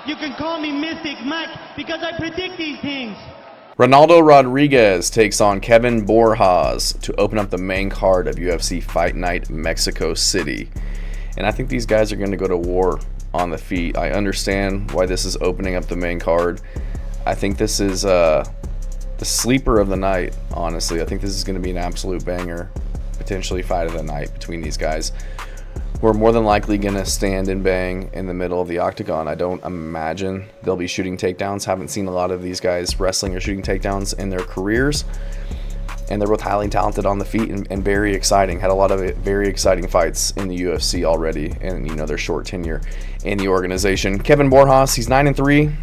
You can call me Mystic Mike because I predict these things. Ronaldo Rodríguez takes on Kelvin Borjas to open up the main card of UFC Fight Night Mexico City. And I think these guys are going to go to war on the feet. I understand why this is opening up the main card. I think this is the sleeper of the night, honestly. I think this is going to be an absolute banger, potentially fight of the night between these guys. We're more than likely going to stand and bang in the middle of the octagon. I don't imagine they'll be shooting takedowns. Haven't seen a lot of these guys wrestling or shooting takedowns in their careers. And they're both highly talented on the feet and very exciting. Had a lot of very exciting fights in the UFC already, and you know, their short tenure in the organization. Kelvin Borjas, he's 9-3,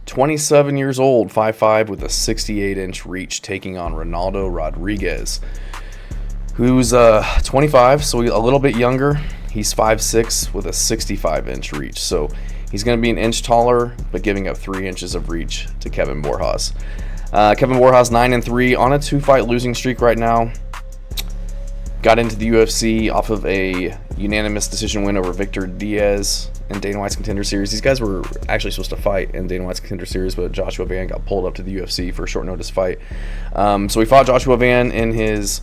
27 years old, 5'5", with a 68-inch reach, taking on Ronaldo Rodríguez, who's 25, so a little bit younger. He's 5'6", with a 65-inch reach. So he's going to be an inch taller, but giving up 3 inches of reach to Kelvin Borjas. Kelvin Borjas, 9-3, on a 2-fight losing streak right now. Got into the UFC off of a unanimous decision win over Victor Diaz in Dana White's Contender Series. These guys were actually supposed to fight in Dana White's Contender Series, but Joshua Van got pulled up to the UFC for a short notice fight. So we fought Joshua Van in his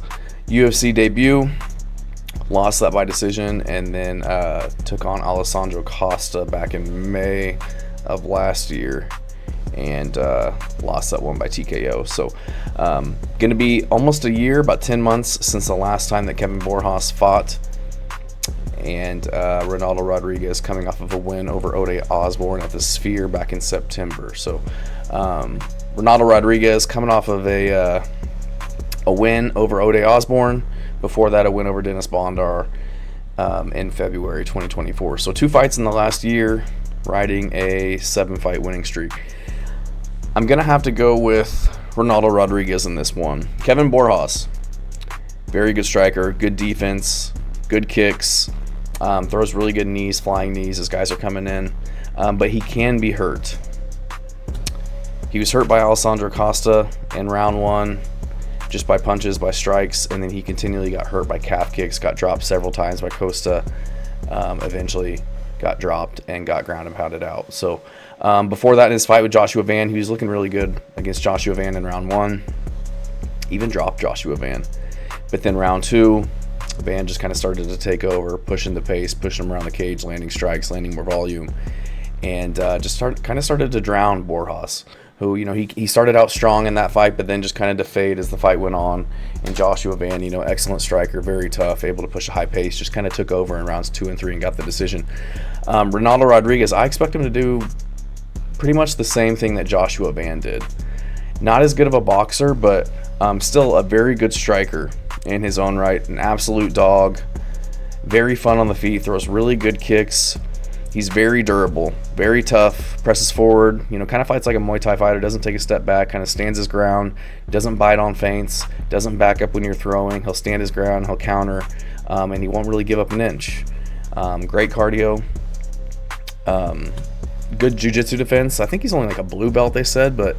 UFC debut, lost that by decision, and then took on Alessandro Costa back in May of last year and lost that one by TKO. So going to be almost a year, about 10 months since the last time that Kelvin Borjas fought, and Ronaldo Rodríguez coming off of a win over Ode Osborne at the Sphere back in September. So Ronaldo Rodríguez coming off of a win over Ode Osborne. Before that, a win over Dennis Bondar in February 2024. So 2 fights in the last year, riding a 7-fight winning streak. I'm going to have to go with Ronaldo Rodríguez in this one. Kelvin Borjas, very good striker, good defense, good kicks, throws really good knees, flying knees as guys are coming in, but he can be hurt. He was hurt by Alessandro Costa in round 1, just by punches, by strikes, and then he continually got hurt by calf kicks, got dropped several times by Costa, eventually got dropped and got ground and pounded out. So before that, in his fight with Joshua Van, he was looking really good against Joshua Van in round 1, even dropped Joshua Van. But then round 2, Van just kind of started to take over, pushing the pace, pushing him around the cage, landing strikes, landing more volume, and just started to drown Borjas, who, you know, he started out strong in that fight, but then just kind of defayed as the fight went on. And Joshua Van, you know, excellent striker, very tough, able to push a high pace, just kind of took over in rounds 2 and 3 and got the decision. Ronaldo Rodríguez, I expect him to do pretty much the same thing that Joshua Van did. Not as good of a boxer, but still a very good striker in his own right. An absolute dog, very fun on the feet, throws really good kicks. He's very durable, very tough, presses forward, you know, kind of fights like a Muay Thai fighter, doesn't take a step back, kind of stands his ground, doesn't bite on feints, doesn't back up when you're throwing. He'll stand his ground, he'll counter, and he won't really give up an inch. Great cardio, good jiu-jitsu defense. I think he's only like a blue belt, they said, but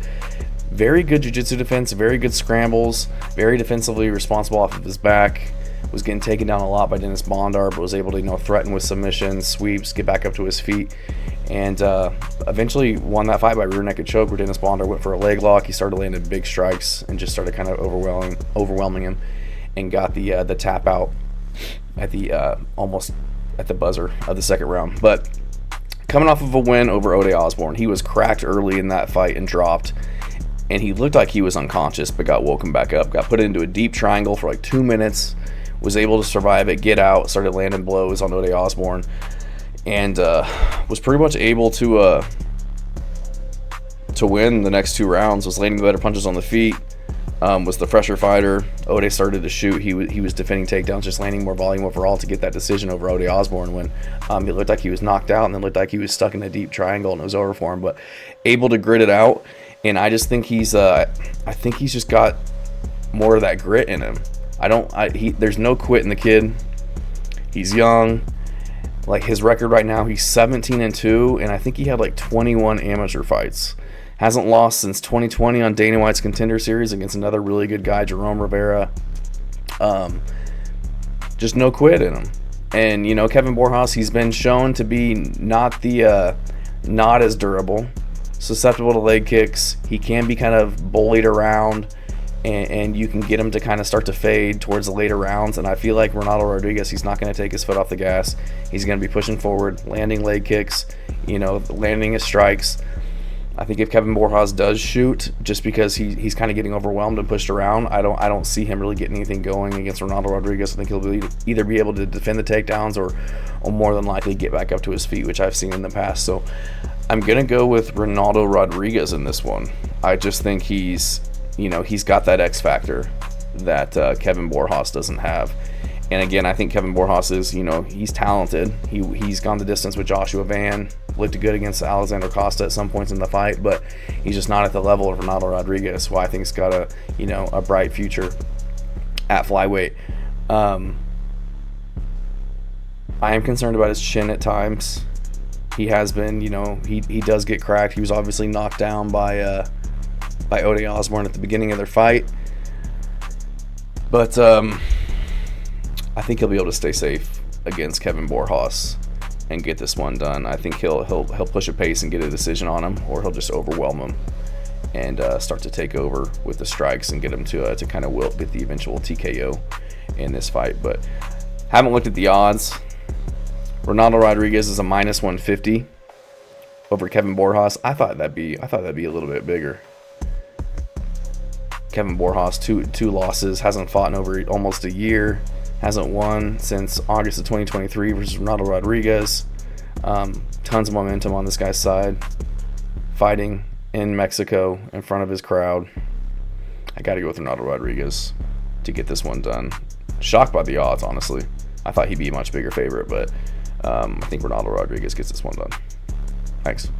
very good jiu-jitsu defense, very good scrambles, very defensively responsible off of his back. Was getting taken down a lot by Dennis Bondar, but was able to, you know, threaten with submissions, sweeps, get back up to his feet, and eventually won that fight by rear naked choke, where Dennis Bondar went for a leg lock. He started landing big strikes and just started kind of overwhelming him, and got the tap out at the almost at the buzzer of the second round. But coming off of a win over Ode Osborne, he was cracked early in that fight and dropped. And he looked like he was unconscious, but got woken back up. Got put into a deep triangle for like 2 minutes. Was able to survive it, get out, started landing blows on Ode Osborne, and was pretty much able to win the next 2 rounds. Was landing the better punches on the feet, was the fresher fighter. Ode started to shoot. He was defending takedowns, just landing more volume overall to get that decision over Ode Osborne when he looked like he was knocked out and then looked like he was stuck in a deep triangle and it was over for him. But able to grit it out, and I just think he's just got more of that grit in him. There's no quit in the kid. He's young. Like, his record right now, he's 17-2, and I think he had like 21 amateur fights. Hasn't lost since 2020 on Dana White's Contender Series against another really good guy, Jerome Rivera. Just no quit in him. And, you know, Kelvin Borjas, he's been shown to be not the not as durable, susceptible to leg kicks. He can be kind of bullied around, and you can get him to kind of start to fade towards the later rounds. And I feel like Ronaldo Rodríguez, he's not going to take his foot off the gas. He's going to be pushing forward, landing leg kicks, landing his strikes. I think if Kelvin Borjas does shoot, just because he's kind of getting overwhelmed and pushed around, I don't see him really getting anything going against Ronaldo Rodríguez. I think he'll either be able to defend the takedowns or more than likely get back up to his feet, which I've seen in the past. So I'm gonna go with Ronaldo Rodríguez in this one. I just think he's got that X factor that Kelvin Borjas doesn't have. And again, I think Kelvin Borjas is, he's talented. He's gone the distance with Joshua Van, looked good against Alexander Costa at some points in the fight, but he's just not at the level of Ronaldo Rodríguez, who I think has got a bright future at flyweight. I am concerned about his chin at times. He has been, he does get cracked. He was obviously knocked down by Ode Osborne at the beginning of their fight, but I think he'll be able to stay safe against Kelvin Borjas and get this one done. I think he'll push a pace and get a decision on him, or he'll just overwhelm him and start to take over with the strikes and get him to kind of get the eventual TKO in this fight. But haven't looked at the odds. Ronaldo Rodríguez is a -150 over Kelvin Borjas. I thought that'd be a little bit bigger. Kelvin Borjas, two losses, hasn't fought in over almost a year. Hasn't won since August of 2023 versus Ronaldo Rodríguez. Tons of momentum on this guy's side. Fighting in Mexico in front of his crowd. I got to go with Ronaldo Rodríguez to get this one done. Shocked by the odds, honestly. I thought he'd be a much bigger favorite, but I think Ronaldo Rodríguez gets this one done. Thanks.